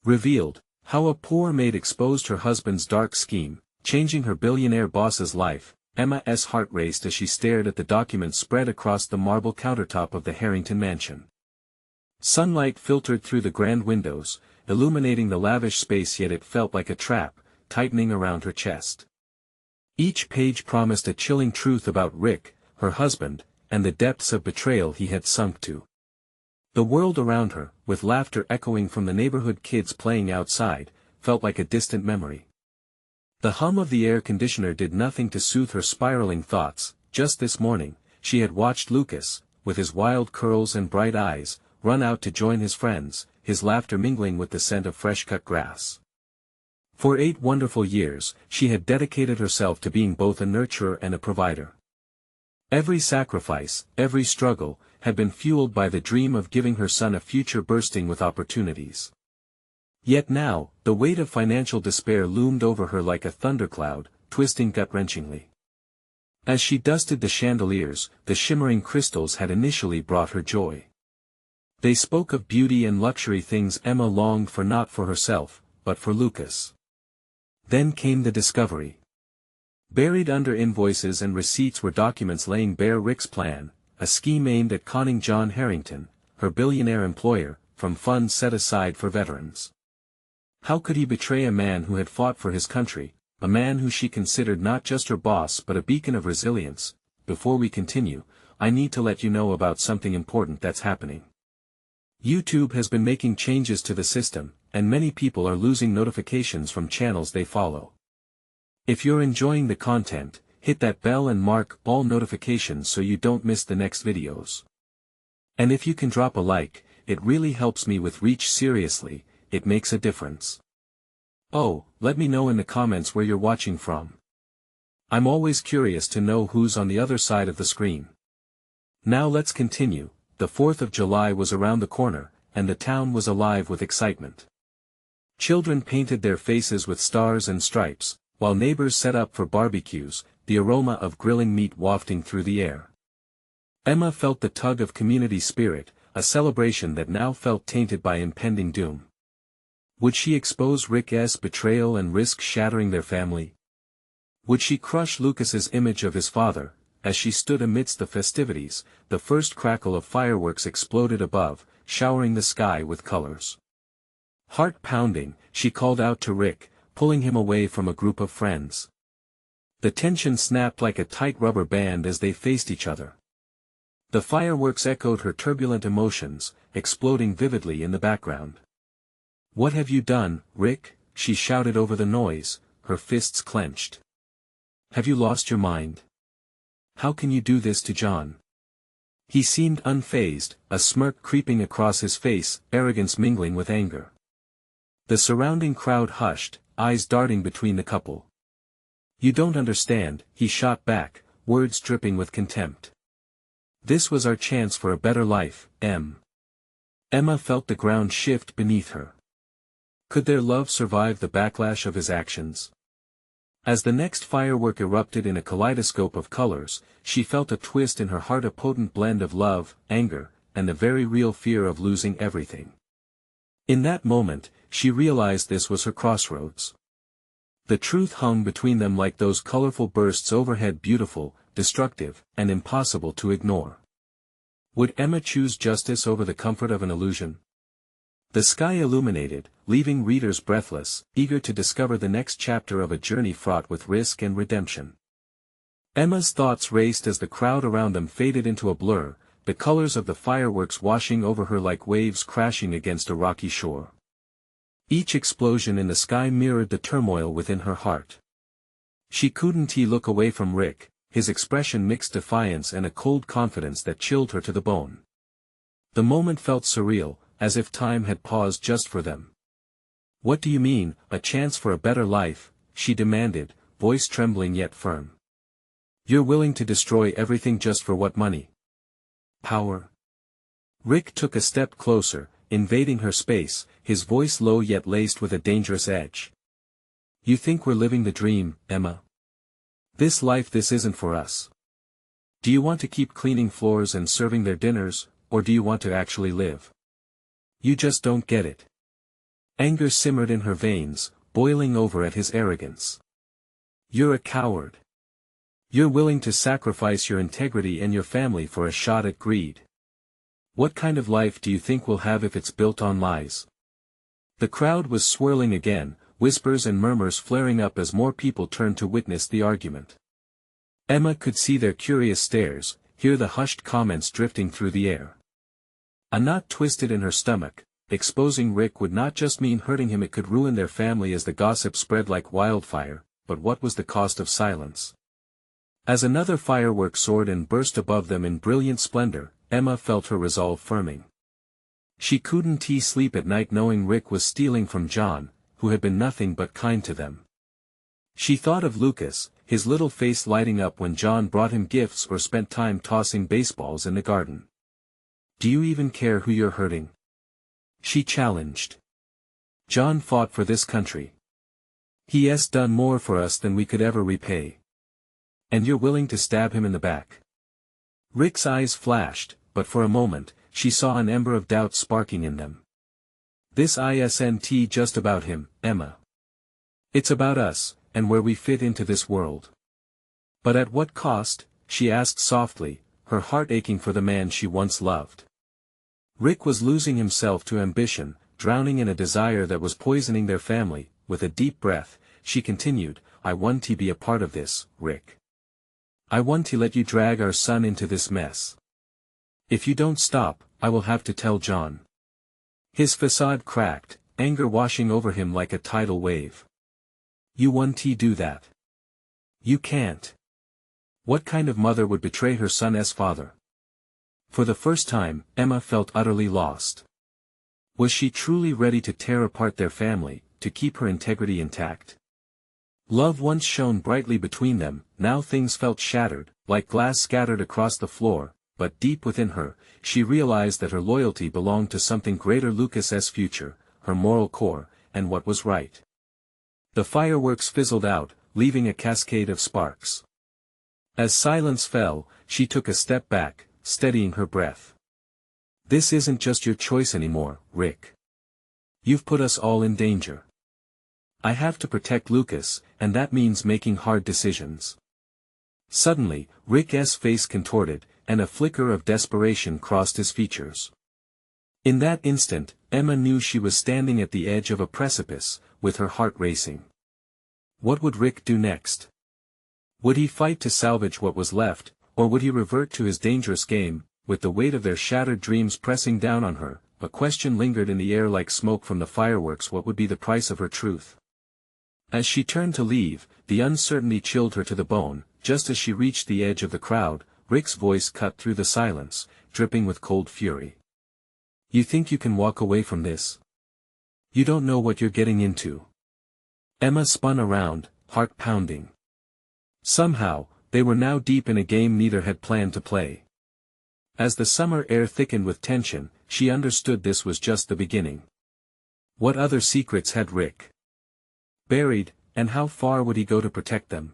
Revealed, how a poor maid exposed her husband's dark scheme, changing her billionaire boss's life. Emma's heart raced as she stared at the documents spread across the marble countertop of the Harrington mansion. Sunlight filtered through the grand windows, illuminating the lavish space, yet it felt like a trap, tightening around her chest. Each page promised a chilling truth about Rick, her husband, and the depths of betrayal he had sunk to. The world around her, with laughter echoing from the neighborhood kids playing outside, felt like a distant memory. The hum of the air conditioner did nothing to soothe her spiraling thoughts. Just this morning, she had watched Lucas, with his wild curls and bright eyes, run out to join his friends, his laughter mingling with the scent of fresh-cut grass. For 8 wonderful years, she had dedicated herself to being both a nurturer and a provider. Every sacrifice, every struggle, had been fueled by the dream of giving her son a future bursting with opportunities. Yet now, the weight of financial despair loomed over her like a thundercloud, twisting gut-wrenchingly. As she dusted the chandeliers, the shimmering crystals had initially brought her joy. They spoke of beauty and luxury, things Emma longed for, not for herself, but for Lucas. Then came the discovery. Buried under invoices and receipts were documents laying bare Rick's plan, a scheme aimed at conning John Harrington, her billionaire employer, from funds set aside for veterans. How could he betray a man who had fought for his country, a man who she considered not just her boss but a beacon of resilience? Before we continue, I need to let you know about something important that's happening. YouTube has been making changes to the system, and many people are losing notifications from channels they follow. If you're enjoying the content, hit that bell and mark all notifications so you don't miss the next videos. And if you can drop a like, it really helps me with reach. Seriously, it makes a difference. Oh, let me know in the comments where you're watching from. I'm always curious to know who's on the other side of the screen. Now let's continue. The 4th of July was around the corner, and the town was alive with excitement. Children painted their faces with stars and stripes, while neighbors set up for barbecues, the aroma of grilling meat wafting through the air. Emma felt the tug of community spirit, a celebration that now felt tainted by impending doom. Would she expose Rick's betrayal and risk shattering their family? Would she crush Lucas's image of his father? As she stood amidst the festivities, the first crackle of fireworks exploded above, showering the sky with colors. Heart-pounding, she called out to Rick, pulling him away from a group of friends. The tension snapped like a tight rubber band as they faced each other. The fireworks echoed her turbulent emotions, exploding vividly in the background. "What have you done, Rick?" she shouted over the noise, her fists clenched. "Have you lost your mind? How can you do this to John?" He seemed unfazed, a smirk creeping across his face, arrogance mingling with anger. The surrounding crowd hushed, eyes darting between the couple. "You don't understand," he shot back, words dripping with contempt. "This was our chance for a better life, Em." Emma felt the ground shift beneath her. Could their love survive the backlash of his actions? As the next firework erupted in a kaleidoscope of colors, she felt a twist in her heart, a potent blend of love, anger, and the very real fear of losing everything. In that moment, she realized this was her crossroads. The truth hung between them like those colorful bursts overhead, beautiful, destructive, and impossible to ignore. Would Emma choose justice over the comfort of an illusion? The sky illuminated, leaving readers breathless, eager to discover the next chapter of a journey fraught with risk and redemption. Emma's thoughts raced as the crowd around them faded into a blur, the colors of the fireworks washing over her like waves crashing against a rocky shore. Each explosion in the sky mirrored the turmoil within her heart. She couldn't look away from Rick, his expression mixed defiance and a cold confidence that chilled her to the bone. The moment felt surreal, as if time had paused just for them. "What do you mean, a chance for a better life?" she demanded, voice trembling yet firm. "You're willing to destroy everything just for what? Money? Power?" Rick took a step closer, invading her space, his voice low yet laced with a dangerous edge. "You think we're living the dream, Emma? This life, this isn't for us. Do you want to keep cleaning floors and serving their dinners, or do you want to actually live? You just don't get it. Anger simmered in her veins, boiling over at his arrogance. "You're a coward. You're willing to sacrifice your integrity and your family for a shot at greed. What kind of life do you think we'll have if it's built on lies?" The crowd was swirling again, whispers and murmurs flaring up as more people turned to witness the argument. Emma could see their curious stares, hear the hushed comments drifting through the air. A knot twisted in her stomach. Exposing Rick would not just mean hurting him, it could ruin their family as the gossip spread like wildfire, but what was the cost of silence? As another firework soared and burst above them in brilliant splendor, Emma felt her resolve firming. She couldn't sleep at night knowing Rick was stealing from John, who had been nothing but kind to them. She thought of Lucas, his little face lighting up when John brought him gifts or spent time tossing baseballs in the garden. "Do you even care who you're hurting?" she challenged. "John fought for this country. He has done more for us than we could ever repay. And you're willing to stab him in the back?" Rick's eyes flashed, but for a moment, she saw an ember of doubt sparking in them. "This isn't just about him, Emma. It's about us, and where we fit into this world." "But at what cost?" she asked softly, her heart aching for the man she once loved. Rick was losing himself to ambition, drowning in a desire that was poisoning their family. With a deep breath, she continued, "I want to be a part of this, Rick. I want to let you drag our son into this mess. If you don't stop, I will have to tell John." His facade cracked, anger washing over him like a tidal wave. "You want to do that? You can't. What kind of mother would betray her son's father?" For the first time, Emma felt utterly lost. Was she truly ready to tear apart their family, to keep her integrity intact? Love once shone brightly between them, now things felt shattered, like glass scattered across the floor, but deep within her, she realized that her loyalty belonged to something greater: Lucas's future, her moral core, and what was right. The fireworks fizzled out, leaving a cascade of sparks. As silence fell, she took a step back, steadying her breath. "This isn't just your choice anymore, Rick. You've put us all in danger. I have to protect Lucas, and that means making hard decisions." Suddenly, Rick's face contorted, and a flicker of desperation crossed his features. In that instant, Emma knew she was standing at the edge of a precipice, with her heart racing. What would Rick do next? Would he fight to salvage what was left, or would he revert to his dangerous game? With the weight of their shattered dreams pressing down on her, a question lingered in the air like smoke from the fireworks: what would be the price of her truth? As she turned to leave, the uncertainty chilled her to the bone. Just as she reached the edge of the crowd, Rick's voice cut through the silence, dripping with cold fury. "You think you can walk away from this? You don't know what you're getting into." Emma spun around, heart pounding. Somehow, they were now deep in a game neither had planned to play. As the summer air thickened with tension, she understood this was just the beginning. What other secrets had Rick buried, and how far would he go to protect them?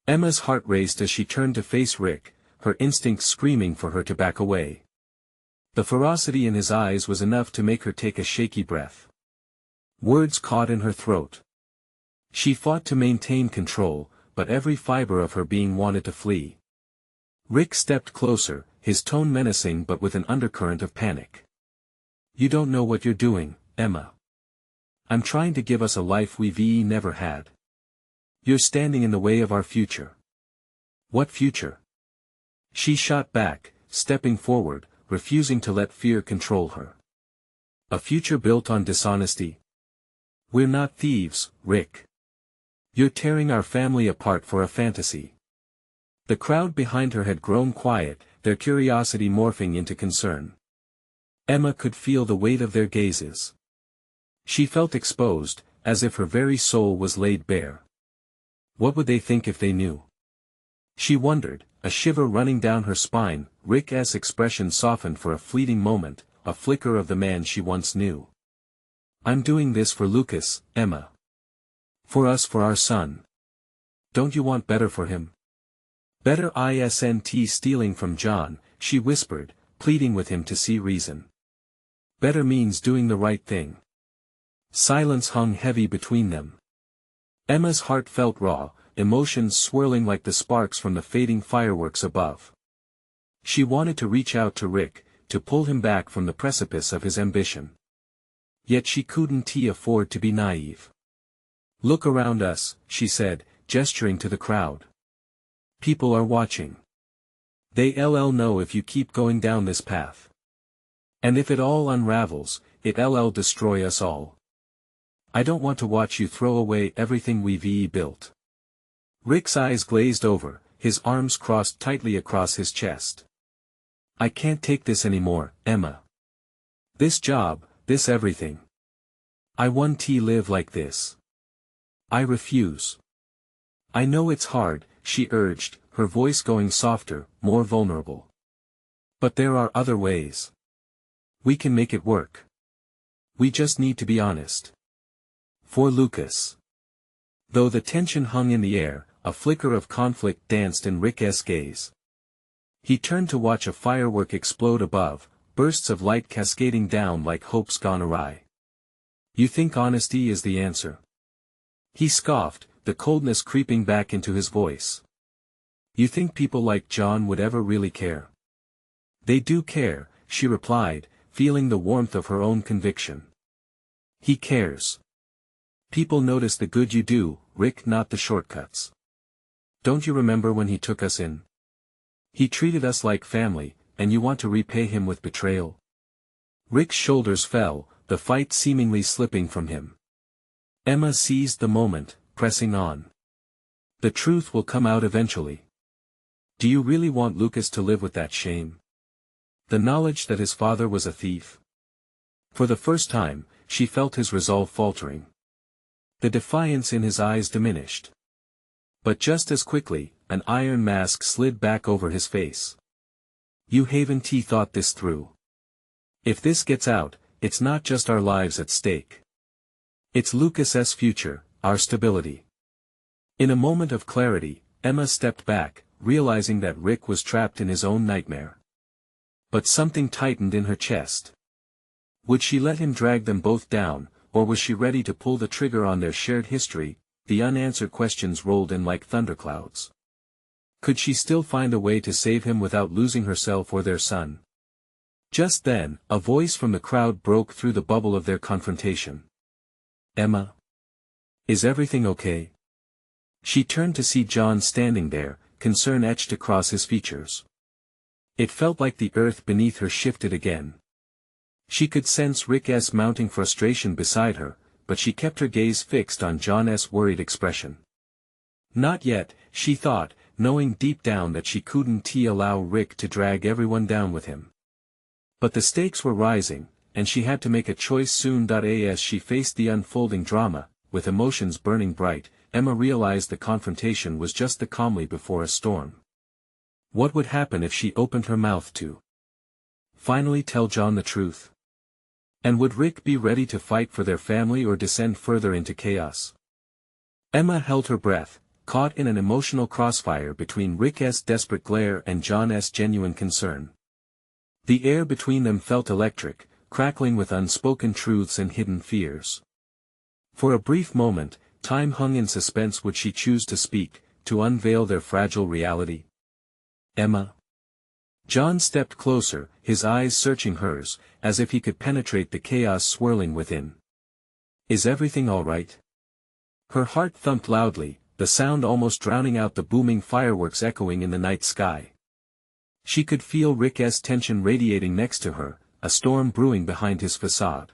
Emma's heart raced as she turned to face Rick, her instincts screaming for her to back away. The ferocity in his eyes was enough to make her take a shaky breath. Words caught in her throat. She fought to maintain control, but every fiber of her being wanted to flee. Rick stepped closer, his tone menacing but with an undercurrent of panic. "You don't know what you're doing, Emma. I'm trying to give us a life we've never had. You're standing in the way of our future." "What future?" She shot back, stepping forward, refusing to let fear control her. "A future built on dishonesty? We're not thieves, Rick. You're tearing our family apart for a fantasy." The crowd behind her had grown quiet, their curiosity morphing into concern. Emma could feel the weight of their gazes. She felt exposed, as if her very soul was laid bare. What would they think if they knew? She wondered, a shiver running down her spine. Rick's expression softened for a fleeting moment, a flicker of the man she once knew. "I'm doing this for Lucas, Emma. For us, for our son. Don't you want better for him?" "Better isn't stealing from John," she whispered, pleading with him to see reason. "Better means doing the right thing. Silence hung heavy between them. Emma's heart felt raw, emotions swirling like the sparks from the fading fireworks above. She wanted to reach out to Rick, to pull him back from the precipice of his ambition. Yet she couldn't afford to be naive. "Look around us," she said, gesturing to the crowd. "People are watching. They'll know if you keep going down this path. And if it all unravels, it'll destroy us all. I don't want to watch you throw away everything we've built." Rick's eyes glazed over, his arms crossed tightly across his chest. "I can't take this anymore, Emma. This job, this everything. I want to live like this. I refuse." "I know it's hard," she urged, her voice going softer, more vulnerable. "But there are other ways. We can make it work. We just need to be honest." For Lucas. Though the tension hung in the air, a flicker of conflict danced in Rick's gaze. He turned to watch a firework explode above, bursts of light cascading down like hopes gone awry. "You think honesty is the answer?" He scoffed, the coldness creeping back into his voice. "You think people like John would ever really care?" "They do care," she replied, feeling the warmth of her own conviction. "He cares. People notice the good you do, Rick, not the shortcuts. Don't you remember when he took us in? He treated us like family, and you want to repay him with betrayal?" Rick's shoulders fell, the fight seemingly slipping from him. Emma seized the moment, pressing on. "The truth will come out eventually. Do you really want Lucas to live with that shame? The knowledge that his father was a thief?" For the first time, she felt his resolve faltering. The defiance in his eyes diminished. But just as quickly, an iron mask slid back over his face. "You haven't thought this through. If this gets out, it's not just our lives at stake. It's Lucas's future, our stability." In a moment of clarity, Emma stepped back, realizing that Rick was trapped in his own nightmare. But something tightened in her chest. Would she let him drag them both down, or was she ready to pull the trigger on their shared history? The unanswered questions rolled in like thunderclouds. Could she still find a way to save him without losing herself or their son? Just then, a voice from the crowd broke through the bubble of their confrontation. "Emma? Is everything okay?" She turned to see John standing there, concern etched across his features. It felt like the earth beneath her shifted again. She could sense Rick's mounting frustration beside her, but she kept her gaze fixed on John's worried expression. Not yet, she thought, knowing deep down that she couldn't allow Rick to drag everyone down with him. But the stakes were rising, and she had to make a choice soon. As she faced the unfolding drama, with emotions burning bright, Emma realized the confrontation was just the calmly before a storm. What would happen if she opened her mouth to finally tell John the truth? And would Rick be ready to fight for their family or descend further into chaos? Emma held her breath, caught in an emotional crossfire between Rick's desperate glare and John's genuine concern. The air between them felt electric, crackling with unspoken truths and hidden fears. For a brief moment, time hung in suspense. Would she choose to speak, to unveil their fragile reality? "Emma?" John stepped closer, his eyes searching hers, as if he could penetrate the chaos swirling within. "Is everything all right?" Her heart thumped loudly, the sound almost drowning out the booming fireworks echoing in the night sky. She could feel Rick's tension radiating next to her, a storm brewing behind his facade.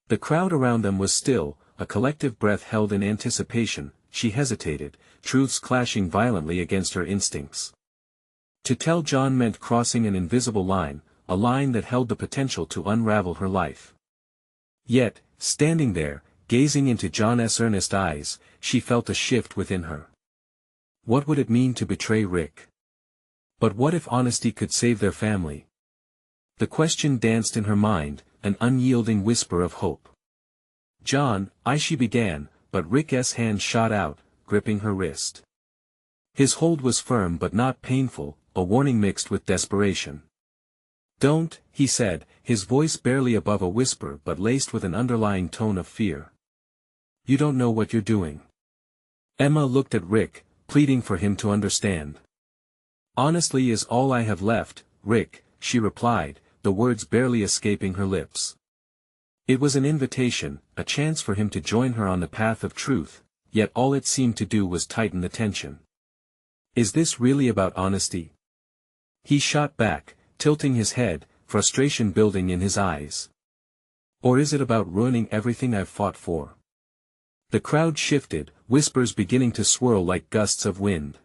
The crowd around them was still, a collective breath held in anticipation. She hesitated, truths clashing violently against her instincts. To tell John meant crossing an invisible line, a line that held the potential to unravel her life. Yet, standing there, gazing into John's earnest eyes, she felt a shift within her. What would it mean to betray Rick? But what if honesty could save their family? The question danced in her mind, an unyielding whisper of hope. "John, she began, but Rick's hand shot out, gripping her wrist. His hold was firm but not painful, a warning mixed with desperation. Don't, he said, his voice barely above a whisper but laced with an underlying tone of fear. You don't know what you're doing. Emma looked at Rick, pleading for him to understand. Honestly is all I have left, Rick, she replied, the words barely escaping her lips. It was an invitation, a chance for him to join her on the path of truth, yet all it seemed to do was tighten the tension. Is this really about honesty? He shot back, tilting his head, frustration building in his eyes. Or is it about ruining everything I've fought for? The crowd shifted, whispers beginning to swirl like gusts of wind.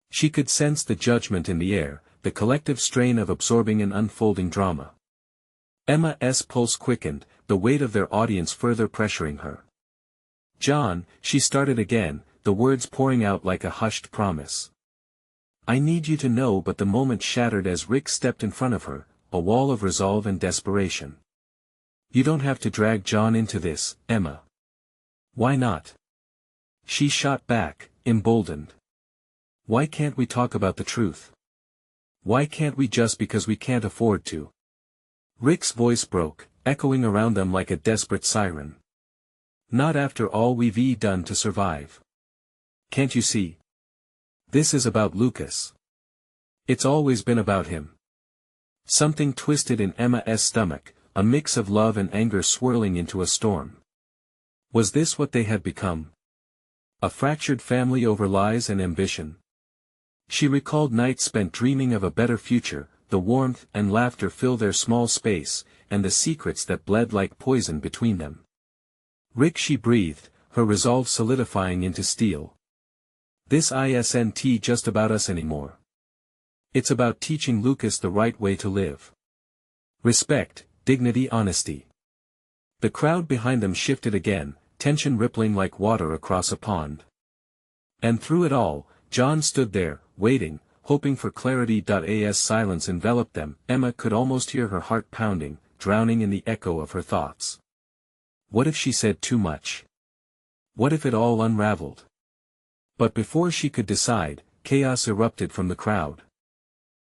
She could sense the judgment in the air, the collective strain of absorbing an unfolding drama. Emma's pulse quickened, the weight of their audience further pressuring her. John, she started again, the words pouring out like a hushed promise. I need you to know, but the moment shattered as Rick stepped in front of her, a wall of resolve and desperation. You don't have to drag John into this, Emma. Why not? She shot back, emboldened. Why can't we talk about the truth? Why can't we just because we can't afford to? Rick's voice broke, echoing around them like a desperate siren. Not after all we've done to survive. Can't you see? This is about Lucas. It's always been about him. Something twisted in Emma's stomach, a mix of love and anger swirling into a storm. Was this what they had become? A fractured family over lies and ambition? She recalled nights spent dreaming of a better future, the warmth and laughter fill their small space, and the secrets that bled like poison between them. Rick, she breathed, her resolve solidifying into steel. This isn't just about us anymore. It's about teaching Lucas the right way to live. Respect, dignity, honesty. The crowd behind them shifted again, tension rippling like water across a pond. And through it all, John stood there, waiting, hoping for clarity. As silence enveloped them, Emma could almost hear her heart pounding, drowning in the echo of her thoughts. What if she said too much? What if it all unraveled? But before she could decide, chaos erupted from the crowd.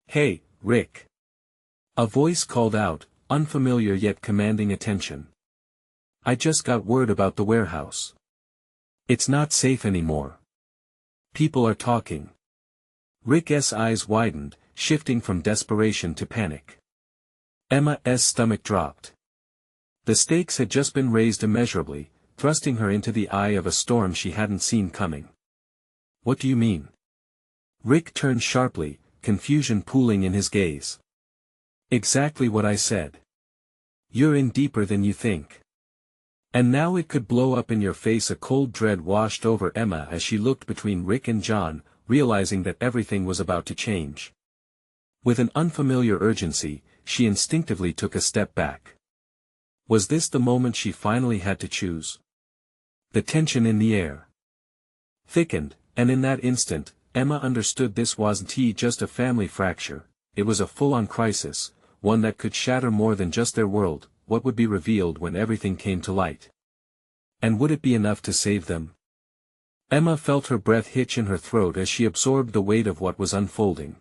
Hey, Rick! A voice called out, unfamiliar yet commanding attention. I just got word about the warehouse. It's not safe anymore. People are talking. Rick's eyes widened, shifting from desperation to panic. Emma's stomach dropped. The stakes had just been raised immeasurably, thrusting her into the eye of a storm she hadn't seen coming. What do you mean? Rick turned sharply, confusion pooling in his gaze. Exactly what I said. You're in deeper than you think. And now it could blow up in your face. A cold dread washed over Emma as she looked between Rick and John, realizing that everything was about to change. With an unfamiliar urgency, she instinctively took a step back. Was this the moment she finally had to choose? The tension in the air thickened, and in that instant, Emma understood this wasn't just a family fracture, it was a full-on crisis, one that could shatter more than just their world. What would be revealed when everything came to light? And would it be enough to save them? Emma felt her breath hitch in her throat as she absorbed the weight of what was unfolding.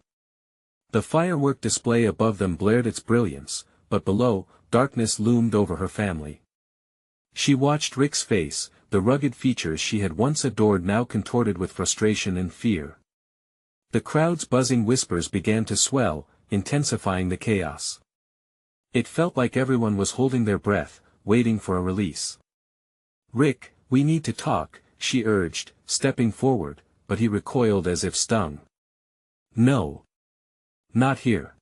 The firework display above them blared its brilliance, but below, darkness loomed over her family. She watched Rick's face, the rugged features she had once adored now contorted with frustration and fear. The crowd's buzzing whispers began to swell, intensifying the chaos. It felt like everyone was holding their breath, waiting for a release. Rick, we need to talk, she urged, stepping forward, but he recoiled as if stung. No. Not here.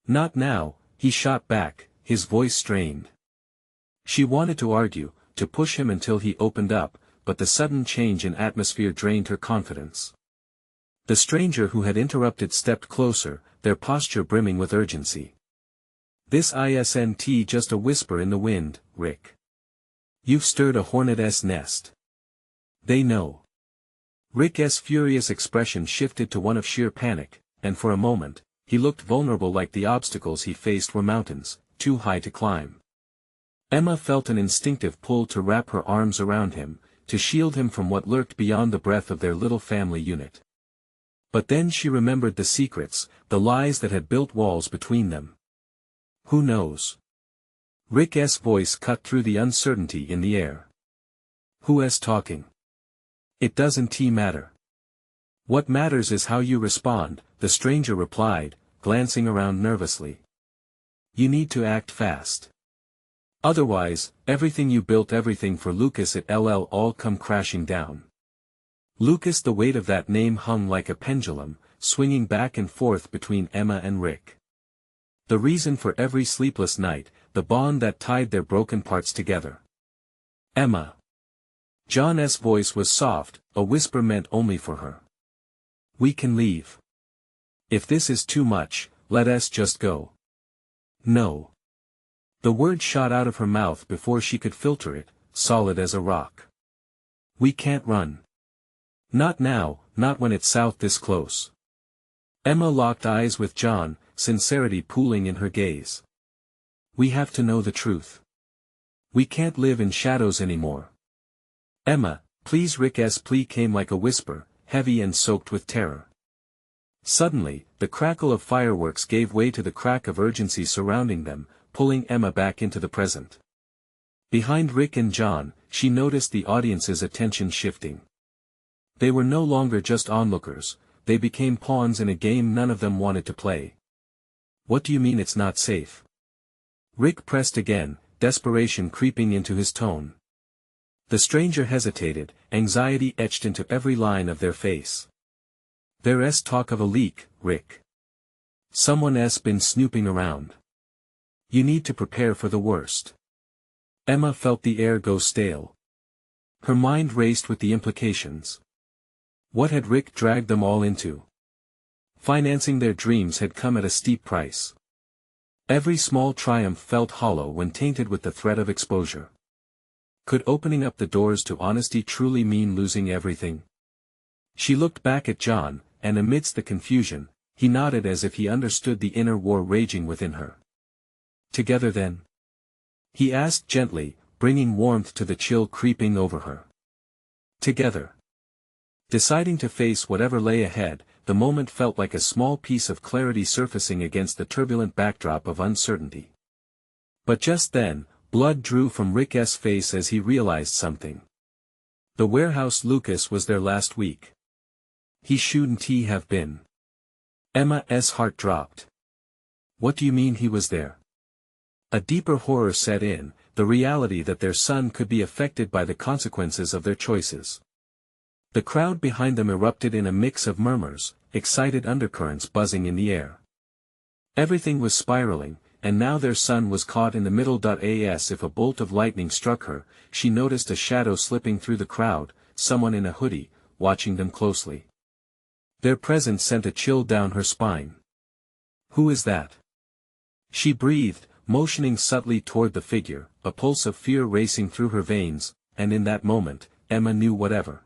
Not now, he shot back, his voice strained. She wanted to argue, to push him until he opened up, but the sudden change in atmosphere drained her confidence. The stranger who had interrupted stepped closer, their posture brimming with urgency. This isn't just a whisper in the wind, Rick. You've stirred a hornet's nest. They know. Rick's furious expression shifted to one of sheer panic, and for a moment, he looked vulnerable, like the obstacles he faced were mountains, too high to climb. Emma felt an instinctive pull to wrap her arms around him, to shield him from what lurked beyond the breath of their little family unit. But then she remembered the secrets, the lies that had built walls between them. Who knows? Rick's voice cut through the uncertainty in the air. Who's talking? It doesn't matter. What matters is how you respond, the stranger replied, glancing around nervously. You need to act fast. Otherwise, everything you built, everything for Lucas it'll all come crashing down. Lucas, the weight of that name hung like a pendulum, swinging back and forth between Emma and Rick. The reason for every sleepless night, the bond that tied their broken parts together. Emma. John's voice was soft, a whisper meant only for her. We can leave. If this is too much, let us just go. No. The word shot out of her mouth before she could filter it, solid as a rock. We can't run. Not now, not when it's south this close. Emma locked eyes with John, sincerity pooling in her gaze. We have to know the truth. We can't live in shadows anymore. Emma, please. Rick's plea came like a whisper, heavy and soaked with terror. Suddenly, the crackle of fireworks gave way to the crack of urgency surrounding them, pulling Emma back into the present. Behind Rick and John, she noticed the audience's attention shifting. They were no longer just onlookers, they became pawns in a game none of them wanted to play. What do you mean it's not safe? Rick pressed again, desperation creeping into his tone. The stranger hesitated, anxiety etched into every line of their face. There's talk of a leak, Rick. Someone's been snooping around. You need to prepare for the worst. Emma felt the air go stale. Her mind raced with the implications. What had Rick dragged them all into? Financing their dreams had come at a steep price. Every small triumph felt hollow when tainted with the threat of exposure. Could opening up the doors to honesty truly mean losing everything? She looked back at John, and amidst the confusion, he nodded as if he understood the inner war raging within her. Together then? He asked gently, bringing warmth to the chill creeping over her. Together. Deciding to face whatever lay ahead, the moment felt like a small piece of clarity surfacing against the turbulent backdrop of uncertainty. But just then, blood drew from Rick's face as he realized something. The warehouse Lucas was there last week. He shouldn't have been. Emma's heart dropped. What do you mean he was there? A deeper horror set in, the reality that their son could be affected by the consequences of their choices. The crowd behind them erupted in a mix of murmurs, excited undercurrents buzzing in the air. Everything was spiraling, and now their son was caught in the middle. As if a bolt of lightning struck her, she noticed a shadow slipping through the crowd, someone in a hoodie, watching them closely. Their presence sent a chill down her spine. Who is that? She breathed, motioning subtly toward the figure, a pulse of fear racing through her veins, and in that moment, Emma knew whatever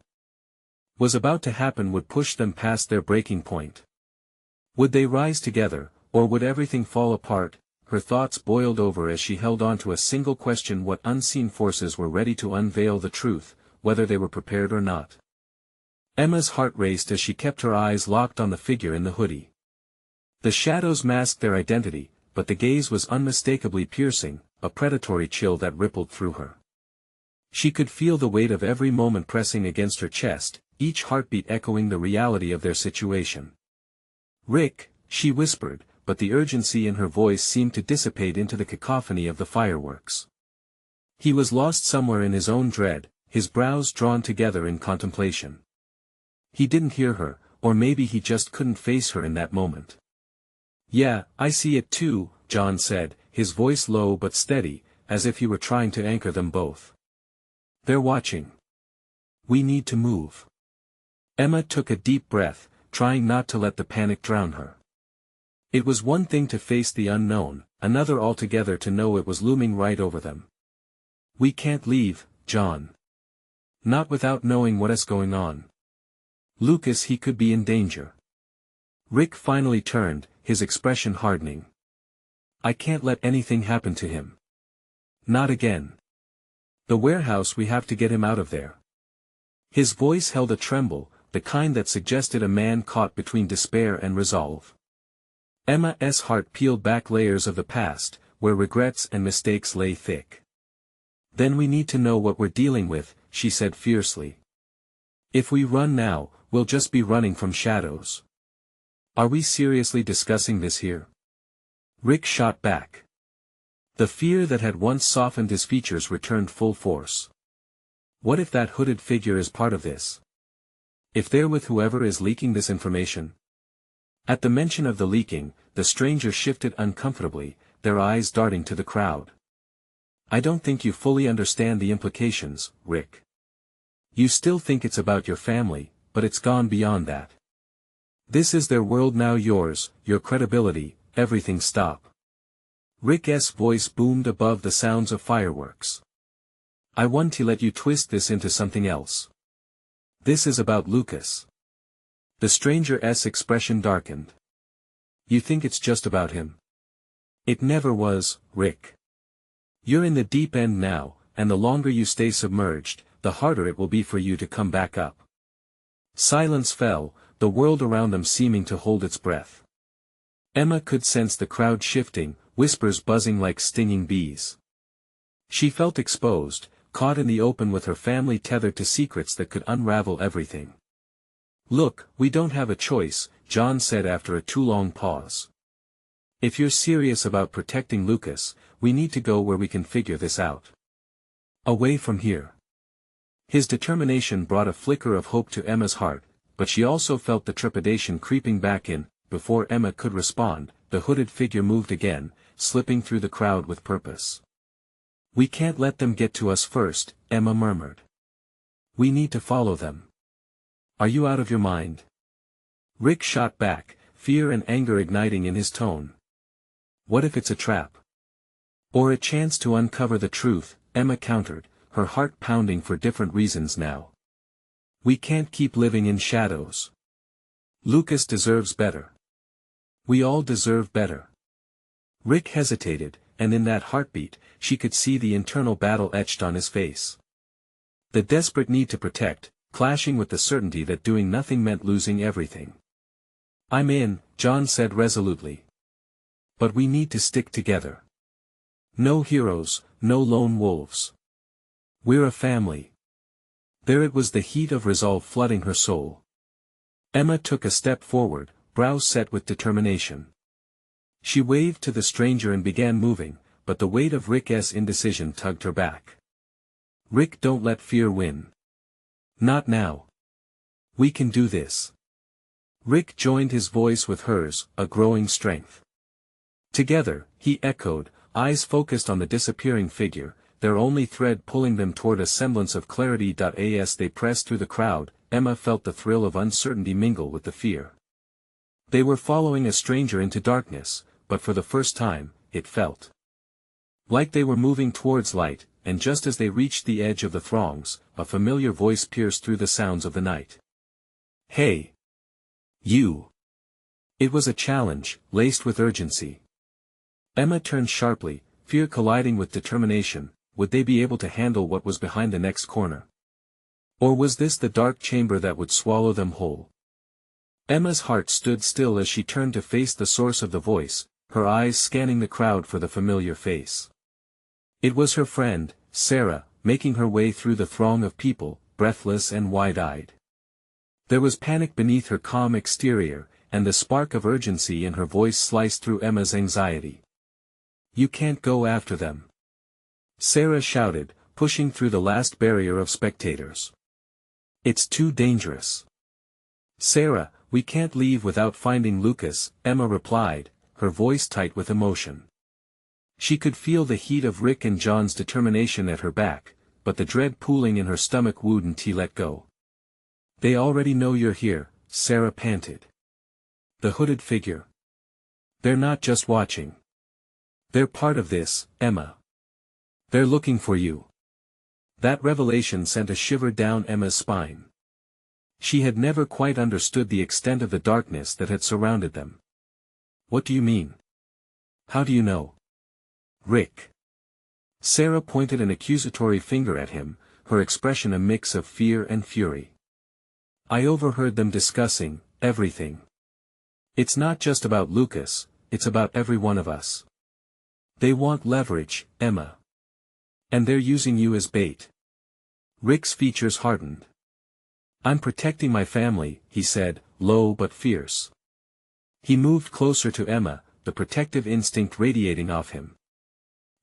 was about to happen would push them past their breaking point. Would they rise together, or would everything fall apart? Her thoughts boiled over as she held on to a single question: what unseen forces were ready to unveil the truth, whether they were prepared or not. Emma's heart raced as she kept her eyes locked on the figure in the hoodie. The shadows masked their identity, but the gaze was unmistakably piercing, a predatory chill that rippled through her. She could feel the weight of every moment pressing against her chest, each heartbeat echoing the reality of their situation. Rick, she whispered, but the urgency in her voice seemed to dissipate into the cacophony of the fireworks. He was lost somewhere in his own dread, his brows drawn together in contemplation. He didn't hear her, or maybe he just couldn't face her in that moment. Yeah, I see it too, John said, his voice low but steady, as if he were trying to anchor them both. They're watching. We need to move. Emma took a deep breath, trying not to let the panic drown her. It was one thing to face the unknown, another altogether to know it was looming right over them. We can't leave, John. Not without knowing what's going on. Lucas, he could be in danger. Rick finally turned, his expression hardening. I can't let anything happen to him. Not again. The warehouse, we have to get him out of there. His voice held a tremble, the kind that suggested a man caught between despair and resolve. Emma's heart peeled back layers of the past, where regrets and mistakes lay thick. Then we need to know what we're dealing with, she said fiercely. If we run now, we'll just be running from shadows. Are we seriously discussing this here? Rick shot back. The fear that had once softened his features returned full force. What if that hooded figure is part of this? If they're with whoever is leaking this information? At the mention of the leaking, the stranger shifted uncomfortably, their eyes darting to the crowd. I don't think you fully understand the implications, Rick. You still think it's about your family, but it's gone beyond that. This is their world now, yours, your credibility, everything. Stop. Rick's voice boomed above the sounds of fireworks. I want to let you twist this into something else. This is about Lucas. The stranger's expression darkened. You think it's just about him? It never was, Rick. You're in the deep end now, and the longer you stay submerged, the harder it will be for you to come back up. Silence fell, the world around them seeming to hold its breath. Emma could sense the crowd shifting, whispers buzzing like stinging bees. She felt exposed, caught in the open with her family tethered to secrets that could unravel everything. Look, we don't have a choice, John said after a too long pause. If you're serious about protecting Lucas, we need to go where we can figure this out. Away from here. His determination brought a flicker of hope to Emma's heart, but she also felt the trepidation creeping back in. Before Emma could respond, the hooded figure moved again, slipping through the crowd with purpose. We can't let them get to us first, Emma murmured. We need to follow them. Are you out of your mind? Rick shot back, fear and anger igniting in his tone. What if it's a trap? Or a chance to uncover the truth, Emma countered, her heart pounding for different reasons now. We can't keep living in shadows. Lucas deserves better. We all deserve better. Rick hesitated, and in that heartbeat, she could see the internal battle etched on his face. The desperate need to protect, clashing with the certainty that doing nothing meant losing everything. I'm in, John said resolutely. But we need to stick together. No heroes, no lone wolves. We're a family. There it was, the heat of resolve flooding her soul. Emma took a step forward, brows set with determination. She waved to the stranger and began moving, but the weight of Rick's indecision tugged her back. Rick, don't let fear win. Not now. We can do this. Rick joined his voice with hers, a growing strength. Together, he echoed, eyes focused on the disappearing figure, their only thread pulling them toward a semblance of clarity. As they pressed through the crowd, Emma felt the thrill of uncertainty mingle with the fear. They were following a stranger into darkness, but for the first time, it felt like they were moving towards light, and just as they reached the edge of the throngs, a familiar voice pierced through the sounds of the night. Hey! You! It was a challenge, laced with urgency. Emma turned sharply, fear colliding with determination. Would they be able to handle what was behind the next corner? Or was this the dark chamber that would swallow them whole? Emma's heart stood still as she turned to face the source of the voice, her eyes scanning the crowd for the familiar face. It was her friend, Sarah, making her way through the throng of people, breathless and wide-eyed. There was panic beneath her calm exterior, and the spark of urgency in her voice sliced through Emma's anxiety. You can't go after them. Sarah shouted, pushing through the last barrier of spectators. It's too dangerous. Sarah, we can't leave without finding Lucas, Emma replied, her voice tight with emotion. She could feel the heat of Rick and John's determination at her back, but the dread pooling in her stomach wouldn't let go. They already know you're here, Sarah panted. The hooded figure. They're not just watching. They're part of this, Emma. They're looking for you. That revelation sent a shiver down Emma's spine. She had never quite understood the extent of the darkness that had surrounded them. What do you mean? How do you know? Rick. Sarah pointed an accusatory finger at him, her expression a mix of fear and fury. I overheard them discussing everything. It's not just about Lucas, it's about every one of us. They want leverage, Emma. And they're using you as bait. Rick's features hardened. I'm protecting my family, he said, low but fierce. He moved closer to Emma, the protective instinct radiating off him.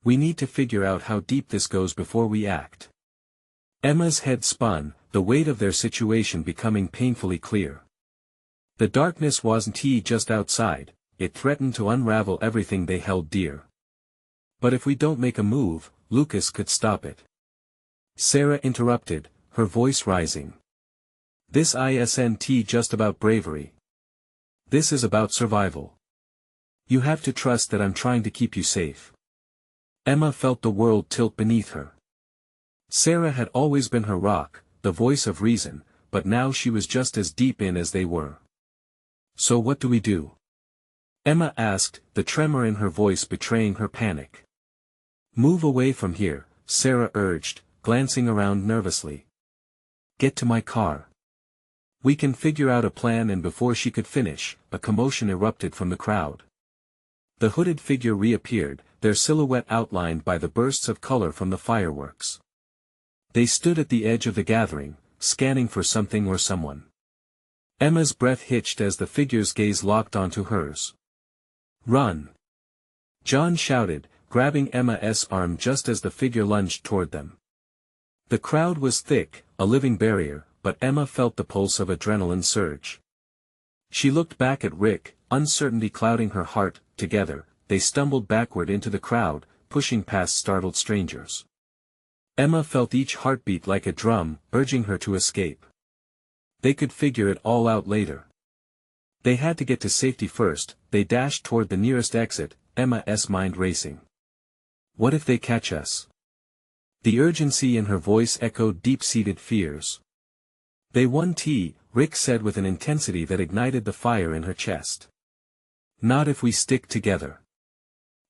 We need to figure out how deep this goes before we act. Emma's head spun, the weight of their situation becoming painfully clear. The darkness wasn't just outside, it threatened to unravel everything they held dear. But if we don't make a move, Lucas could stop it. Sarah interrupted, her voice rising. This isn't just about bravery. This is about survival. You have to trust that I'm trying to keep you safe. Emma felt the world tilt beneath her. Sarah had always been her rock, the voice of reason, but now she was just as deep in as they were. So what do we do? Emma asked, the tremor in her voice betraying her panic. Move away from here, Sarah urged, glancing around nervously. Get to my car. We can figure out a plan. And before she could finish, a commotion erupted from the crowd. The hooded figure reappeared, their silhouette outlined by the bursts of color from the fireworks. They stood at the edge of the gathering, scanning for something or someone. Emma's breath hitched as the figure's gaze locked onto hers. Run! John shouted, grabbing Emma's arm just as the figure lunged toward them. The crowd was thick, a living barrier, but Emma felt the pulse of adrenaline surge. She looked back at Rick, uncertainty clouding her heart. Together, they stumbled backward into the crowd, pushing past startled strangers. Emma felt each heartbeat like a drum, urging her to escape. They could figure it all out later. They had to get to safety first. They dashed toward the nearest exit, Emma's mind racing. What if they catch us? The urgency in her voice echoed deep-seated fears. They won't, Rick said with an intensity that ignited the fire in her chest. Not if we stick together.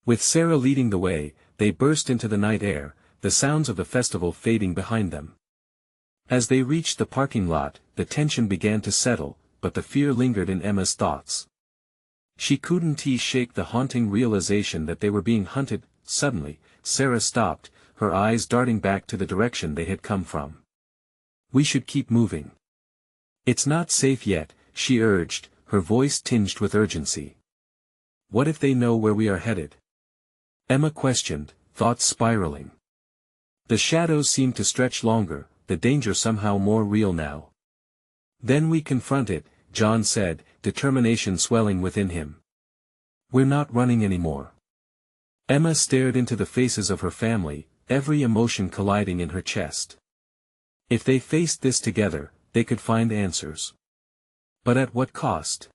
With Sarah leading the way, they burst into the night air, the sounds of the festival fading behind them. As they reached the parking lot, the tension began to settle, but the fear lingered in Emma's thoughts. She couldn't shake the haunting realization that they were being hunted. Suddenly, Sarah stopped, her eyes darting back to the direction they had come from. We should keep moving. It's not safe yet, she urged, her voice tinged with urgency. What if they know where we are headed? Emma questioned, thoughts spiraling. The shadows seemed to stretch longer, the danger somehow more real now. Then we confront it, John said, determination swelling within him. We're not running anymore. Emma stared into the faces of her family, every emotion colliding in her chest. If they faced this together, they could find answers. But at what cost?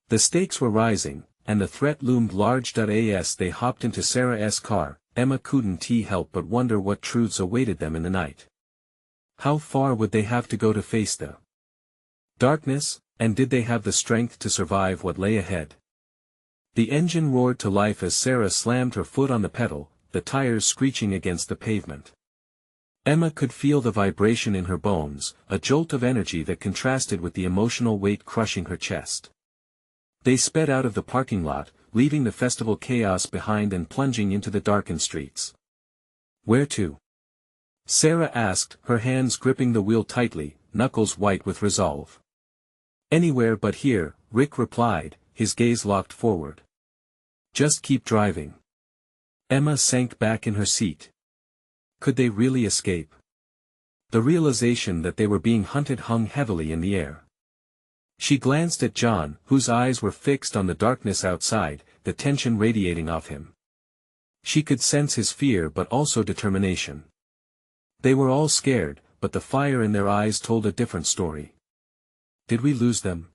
The stakes were rising, and the threat loomed large. As they hopped into Sarah's car, Emma couldn't help but wonder what truths awaited them in the night. How far would they have to go to face the darkness, and did they have the strength to survive what lay ahead? The engine roared to life as Sarah slammed her foot on the pedal, the tires screeching against the pavement. Emma could feel the vibration in her bones, a jolt of energy that contrasted with the emotional weight crushing her chest. They sped out of the parking lot, leaving the festival chaos behind and plunging into the darkened streets. Where to? Sarah asked, her hands gripping the wheel tightly, knuckles white with resolve. Anywhere but here, Rick replied, his gaze locked forward. Just keep driving. Emma sank back in her seat. Could they really escape? The realization that they were being hunted hung heavily in the air. She glanced at John, whose eyes were fixed on the darkness outside, the tension radiating off him. She could sense his fear but also determination. They were all scared, but the fire in their eyes told a different story. Did we lose them?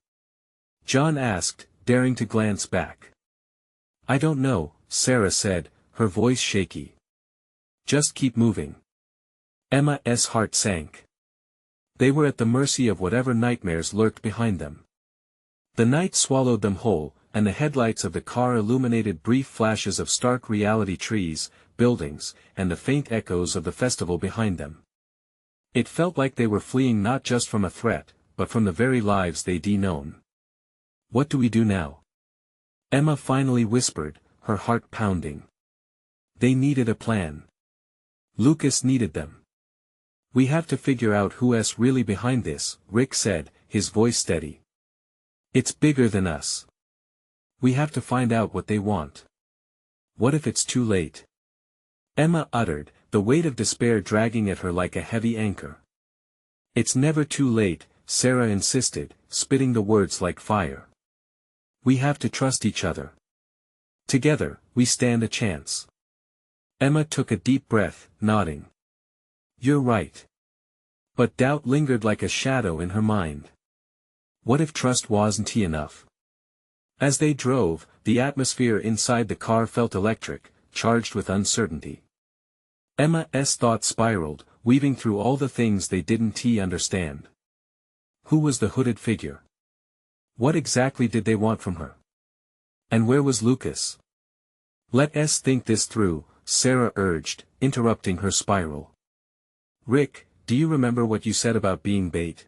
John asked, daring to glance back. I don't know, Sarah said, her voice shaky. Just keep moving. Emma's heart sank. They were at the mercy of whatever nightmares lurked behind them. The night swallowed them whole, and the headlights of the car illuminated brief flashes of stark reality: trees, buildings, and the faint echoes of the festival behind them. It felt like they were fleeing not just from a threat, but from the very lives they'd known. What do we do now? Emma finally whispered, her heart pounding. They needed a plan. Lucas needed them. We have to figure out who's really behind this, Rick said, his voice steady. It's bigger than us. We have to find out what they want. What if it's too late? Emma uttered, the weight of despair dragging at her like a heavy anchor. It's never too late, Sarah insisted, spitting the words like fire. We have to trust each other. Together, we stand a chance. Emma took a deep breath, nodding. You're right. But doubt lingered like a shadow in her mind. What if trust wasn't enough? As they drove, the atmosphere inside the car felt electric, charged with uncertainty. Emma's thoughts spiraled, weaving through all the things they didn't understand. Who was the hooded figure? What exactly did they want from her? And where was Lucas? Let us think this through, Sarah urged, interrupting her spiral. Rick, do you remember what you said about being bait?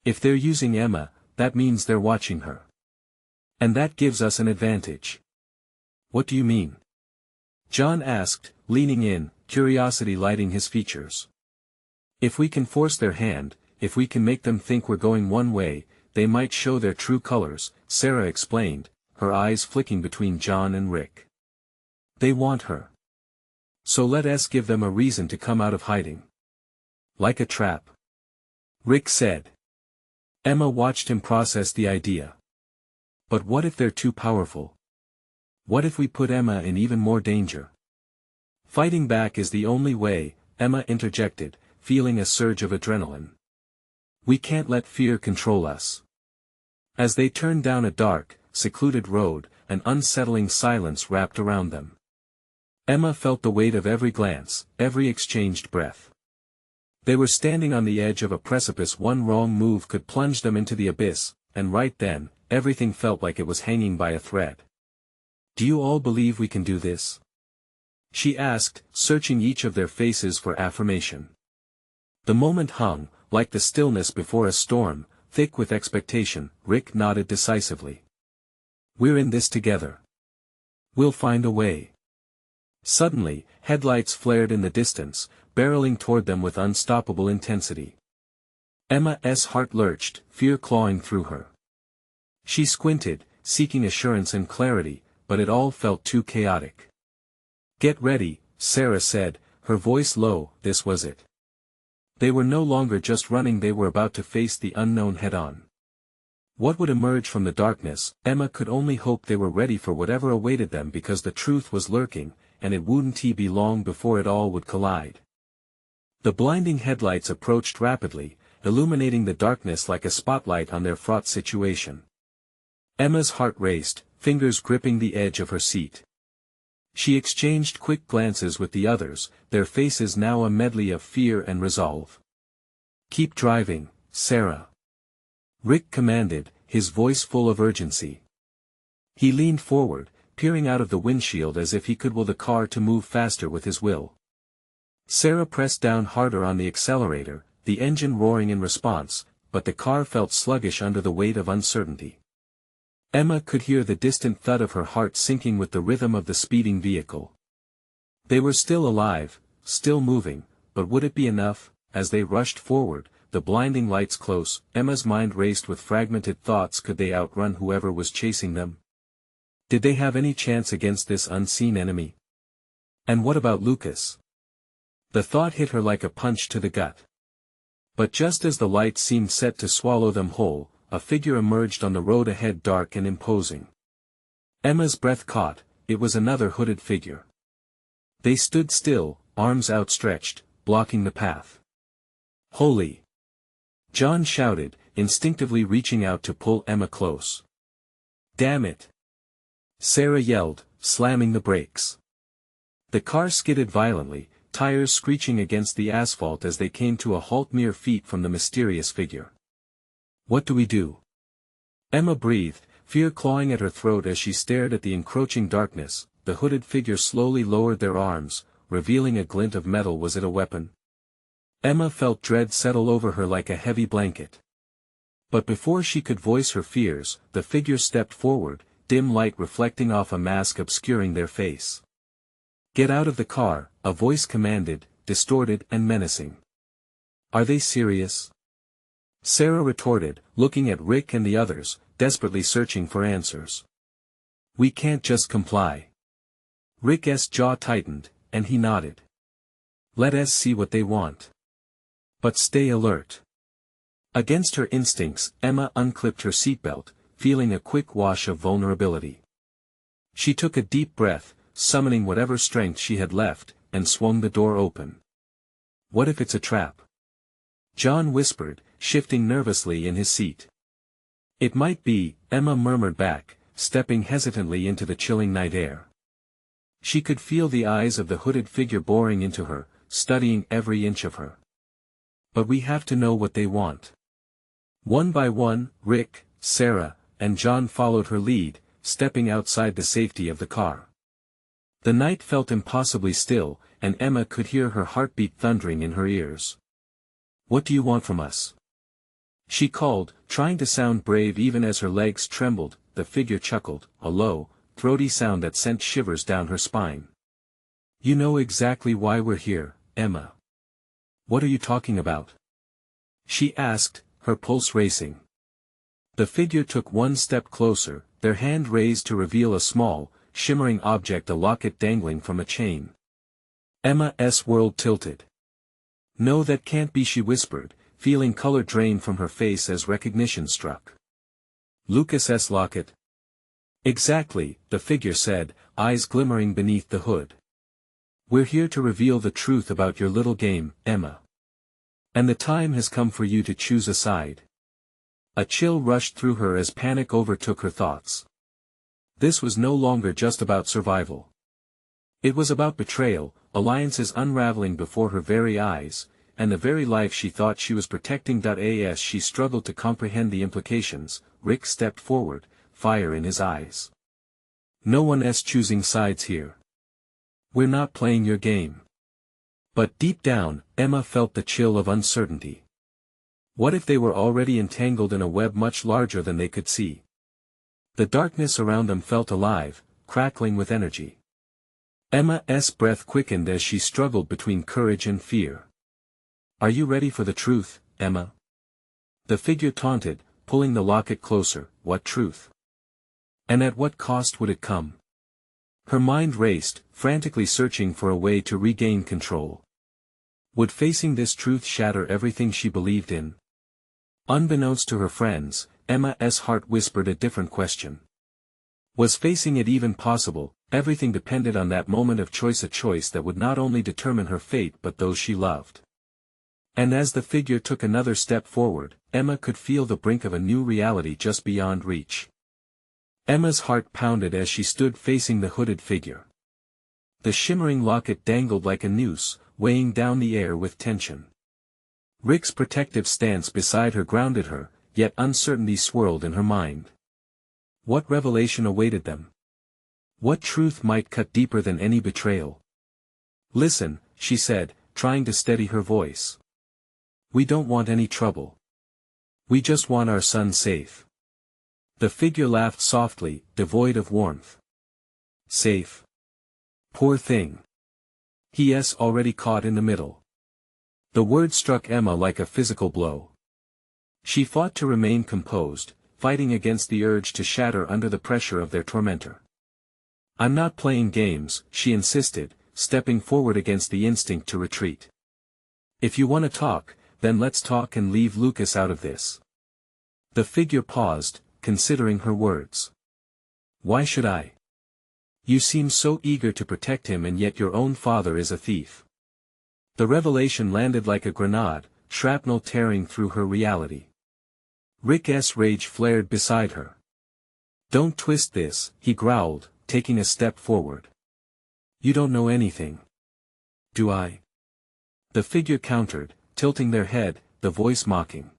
If they're using Emma, that means they're watching her. And that gives us an advantage. What do you mean? John asked, leaning in, curiosity lighting his features. If we can force their hand, if we can make them think we're going one way, they might show their true colors, Sarah explained, her eyes flicking between John and Rick. They want her. So let us give them a reason to come out of hiding. Like a trap. Rick said. Emma watched him process the idea. But what if they're too powerful? What if we put Emma in even more danger? Fighting back is the only way, Emma interjected, feeling a surge of adrenaline. We can't let fear control us. As they turned down a dark, secluded road, an unsettling silence wrapped around them. Emma felt the weight of every glance, every exchanged breath. They were standing on the edge of a precipice. One wrong move could plunge them into the abyss, and right then, everything felt like it was hanging by a thread. Do you all believe we can do this? She asked, searching each of their faces for affirmation. The moment hung, like the stillness before a storm, thick with expectation. Rick nodded decisively. We're in this together. We'll find a way. Suddenly, headlights flared in the distance, barreling toward them with unstoppable intensity. Emma's heart lurched, fear clawing through her. She squinted, seeking assurance and clarity, but it all felt too chaotic. Get ready, Sarah said, her voice low. This was it. They were no longer just running, they were about to face the unknown head-on. What would emerge from the darkness? Emma could only hope they were ready for whatever awaited them, because the truth was lurking, and it wouldn't be long before it all would collide. The blinding headlights approached rapidly, illuminating the darkness like a spotlight on their fraught situation. Emma's heart raced, fingers gripping the edge of her seat. She exchanged quick glances with the others, their faces now a medley of fear and resolve. Keep driving, Sarah. Rick commanded, his voice full of urgency. He leaned forward, peering out of the windshield as if he could will the car to move faster with his will. Sarah pressed down harder on the accelerator, the engine roaring in response, but the car felt sluggish under the weight of uncertainty. Emma could hear the distant thud of her heart sinking with the rhythm of the speeding vehicle. They were still alive, still moving, but would it be enough? As they rushed forward, the blinding lights close, Emma's mind raced with fragmented thoughts. Could they outrun whoever was chasing them? Did they have any chance against this unseen enemy? And what about Lucas? The thought hit her like a punch to the gut. But just as the lights seemed set to swallow them whole, a figure emerged on the road ahead, dark and imposing. Emma's breath caught. It was another hooded figure. They stood still, arms outstretched, blocking the path. Holy! John shouted, instinctively reaching out to pull Emma close. Damn it! Sarah yelled, slamming the brakes. The car skidded violently, tires screeching against the asphalt as they came to a halt mere feet from the mysterious figure. What do we do? Emma breathed, fear clawing at her throat as she stared at the encroaching darkness. The hooded figure slowly lowered their arms, revealing a glint of metal. Was it a weapon? Emma felt dread settle over her like a heavy blanket. But before she could voice her fears, the figure stepped forward, dim light reflecting off a mask obscuring their face. "Get out of the car," a voice commanded, distorted and menacing. "Are they serious?" Sarah retorted, looking at Rick and the others, desperately searching for answers. "We can't just comply." Rick's jaw tightened, and he nodded. "Let us see what they want. But stay alert." Against her instincts, Emma unclipped her seatbelt, feeling a quick wash of vulnerability. She took a deep breath, summoning whatever strength she had left, and swung the door open. "What if it's a trap?" John whispered, shifting nervously in his seat. "It might be," Emma murmured back, stepping hesitantly into the chilling night air. She could feel the eyes of the hooded figure boring into her, studying every inch of her. "But we have to know what they want." One by one, Rick, Sarah, and John followed her lead, stepping outside the safety of the car. The night felt impossibly still, and Emma could hear her heartbeat thundering in her ears. "What do you want from us?" she called, trying to sound brave even as her legs trembled. The figure chuckled, a low, throaty sound that sent shivers down her spine. "You know exactly why we're here, Emma." "What are you talking about?" she asked, her pulse racing. The figure took one step closer, their hand raised to reveal a small, shimmering object, a locket dangling from a chain. Emma's world tilted. "No, that can't be," she whispered, feeling color drain from her face as recognition struck. "Lucas's locket?" "Exactly," the figure said, eyes glimmering beneath the hood. "We're here to reveal the truth about your little game, Emma. And the time has come for you to choose a side." A chill rushed through her as panic overtook her thoughts. This was no longer just about survival. It was about betrayal, alliances unraveling before her very eyes, and the very life she thought she was protecting. As she struggled to comprehend the implications, Rick stepped forward, fire in his eyes. "No one's choosing sides here. We're not playing your game." But deep down, Emma felt the chill of uncertainty. What if they were already entangled in a web much larger than they could see? The darkness around them felt alive, crackling with energy. Emma's breath quickened as she struggled between courage and fear. "Are you ready for the truth, Emma?" The figure taunted, pulling the locket closer. "What truth? And at what cost would it come?" Her mind raced, frantically searching for a way to regain control. Would facing this truth shatter everything she believed in? Unbeknownst to her friends, Emma's heart whispered a different question. Was facing it even possible? Everything depended on that moment of choice, a choice that would not only determine her fate but those she loved. And as the figure took another step forward, Emma could feel the brink of a new reality just beyond reach. Emma's heart pounded as she stood facing the hooded figure. The shimmering locket dangled like a noose, weighing down the air with tension. Rick's protective stance beside her grounded her, yet uncertainty swirled in her mind. What revelation awaited them? What truth might cut deeper than any betrayal? "Listen," she said, trying to steady her voice. "We don't want any trouble. We just want our son safe." The figure laughed softly, devoid of warmth. "Safe? Poor thing. He's already caught in the middle." The word struck Emma like a physical blow. She fought to remain composed, fighting against the urge to shatter under the pressure of their tormentor. "I'm not playing games," she insisted, stepping forward against the instinct to retreat. "If you want to talk, then let's talk and leave Lucas out of this." The figure paused, considering her words. "Why should I? You seem so eager to protect him, and yet your own father is a thief." The revelation landed like a grenade, shrapnel tearing through her reality. Rick's rage flared beside her. "Don't twist this," he growled, taking a step forward. "You don't know anything." "Do I?" The figure countered, tilting their head, the voice mocking.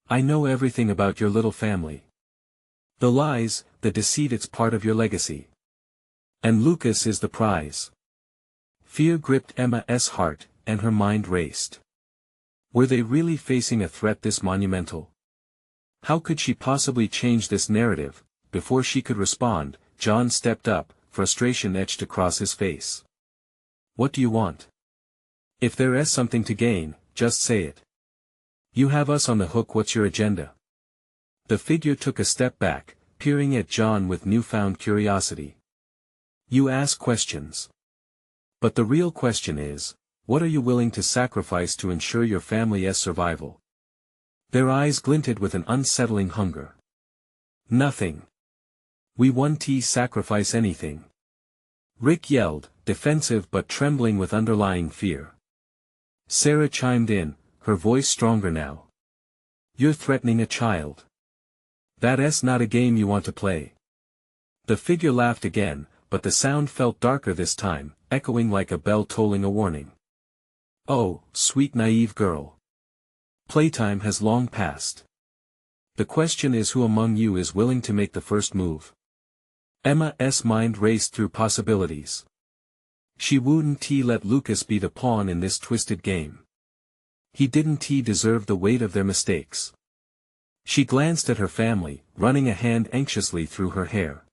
"I know everything about your little family. The lies, the deceit, it's part of your legacy. And Lucas is the prize." Fear gripped Emma's heart, and her mind raced. Were they really facing a threat this monumental? How could she possibly change this narrative? Before she could respond, John stepped up, frustration etched across his face. What do you want? If there is something to gain, just say it. You have us on the hook. What's your agenda? The figure took a step back, peering at John with newfound curiosity. You ask questions. But the real question is, what are you willing to sacrifice to ensure your family's survival? Their eyes glinted with an unsettling hunger. Nothing. We won't sacrifice anything. Rick yelled, defensive but trembling with underlying fear. Sarah chimed in, her voice stronger now. You're threatening a child. That's not a game you want to play. The figure laughed again, but the sound felt darker this time, echoing like a bell tolling a warning. Oh, sweet naive girl. Playtime has long passed. The question is, who among you is willing to make the first move? Emma's mind raced through possibilities. She wouldn't let Lucas be the pawn in this twisted game. He didn't deserve the weight of their mistakes. She glanced at her family, running a hand anxiously through her hair.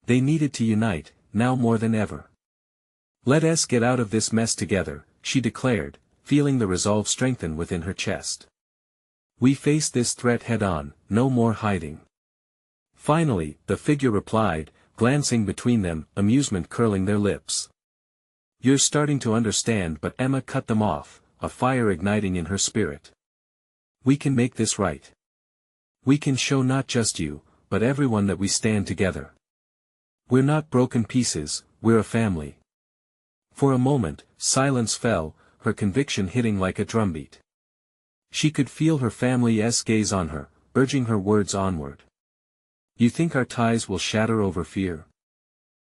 They needed to unite, now more than ever. Let us get out of this mess together, she declared, feeling the resolve strengthen within her chest. We face this threat head-on, no more hiding. Finally, the figure replied, glancing between them, amusement curling their lips. You're starting to understand, but Emma cut them off, a fire igniting in her spirit. We can make this right. We can show not just you, but everyone that we stand together. We're not broken pieces, we're a family. For a moment, silence fell, her conviction hitting like a drumbeat. She could feel her family's gaze on her, urging her words onward. You think our ties will shatter over fear?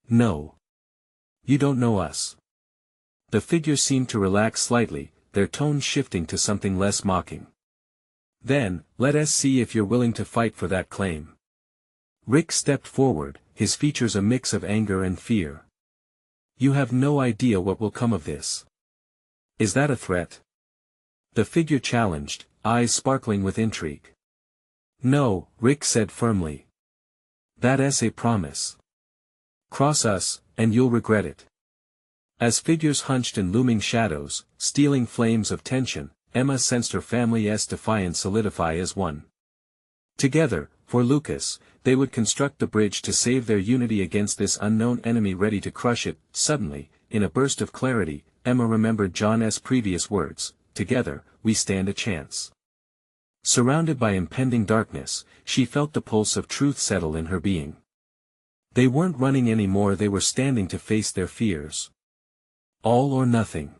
No. You don't know us. The figure seemed to relax slightly, their tone shifting to something less mocking. Then, let us see if you're willing to fight for that claim. Rick stepped forward, his features a mix of anger and fear. You have no idea what will come of this. Is that a threat? The figure challenged, eyes sparkling with intrigue. No, Rick said firmly. That's a promise. Cross us, and you'll regret it. As figures hunched in looming shadows, stealing flames of tension, Emma sensed her family's defiance solidify as one. Together, for Lucas, they would construct the bridge to save their unity against this unknown enemy ready to crush it. Suddenly, in a burst of clarity, Emma remembered John's previous words, together, we stand a chance. Surrounded by impending darkness, she felt the pulse of truth settle in her being. They weren't running anymore, they were standing to face their fears. All or nothing.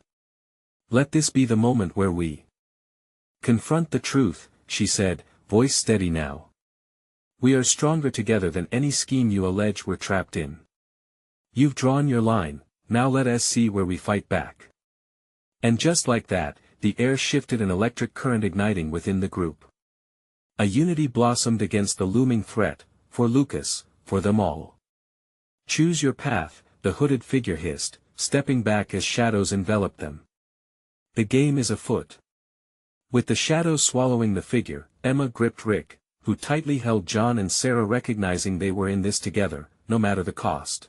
Let this be the moment where we confront the truth, she said, voice steady now. We are stronger together than any scheme you allege we're trapped in. You've drawn your line, now let us see where we fight back. And just like that, the air shifted, an electric current igniting within the group. A unity blossomed against the looming threat, for Lucas, for them all. Choose your path, the hooded figure hissed, stepping back as shadows enveloped them. The game is afoot. With the shadows swallowing the figure, Emma gripped Rick, who tightly held John and Sarah, recognizing they were in this together, no matter the cost.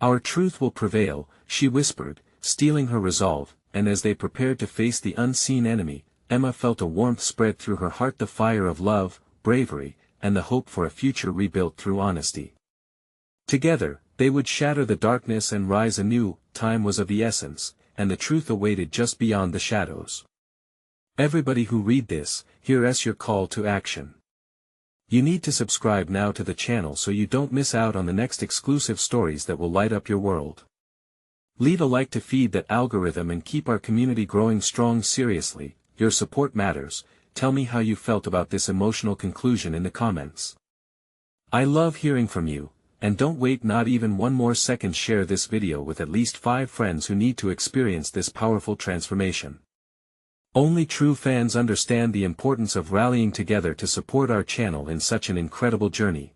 Our truth will prevail, she whispered, steeling her resolve, and as they prepared to face the unseen enemy, Emma felt a warmth spread through her heart, the fire of love, bravery, and the hope for a future rebuilt through honesty. Together, they would shatter the darkness and rise anew. Time was of the essence, and the truth awaited just beyond the shadows. Everybody who read this, here's your call to action. You need to subscribe now to the channel so you don't miss out on the next exclusive stories that will light up your world. Leave a like to feed that algorithm and keep our community growing strong. Seriously, your support matters. Tell me how you felt about this emotional conclusion in the comments. I love hearing from you, and don't wait not even one more second. Share this video with at least 5 friends who need to experience this powerful transformation. Only true fans understand the importance of rallying together to support our channel in such an incredible journey.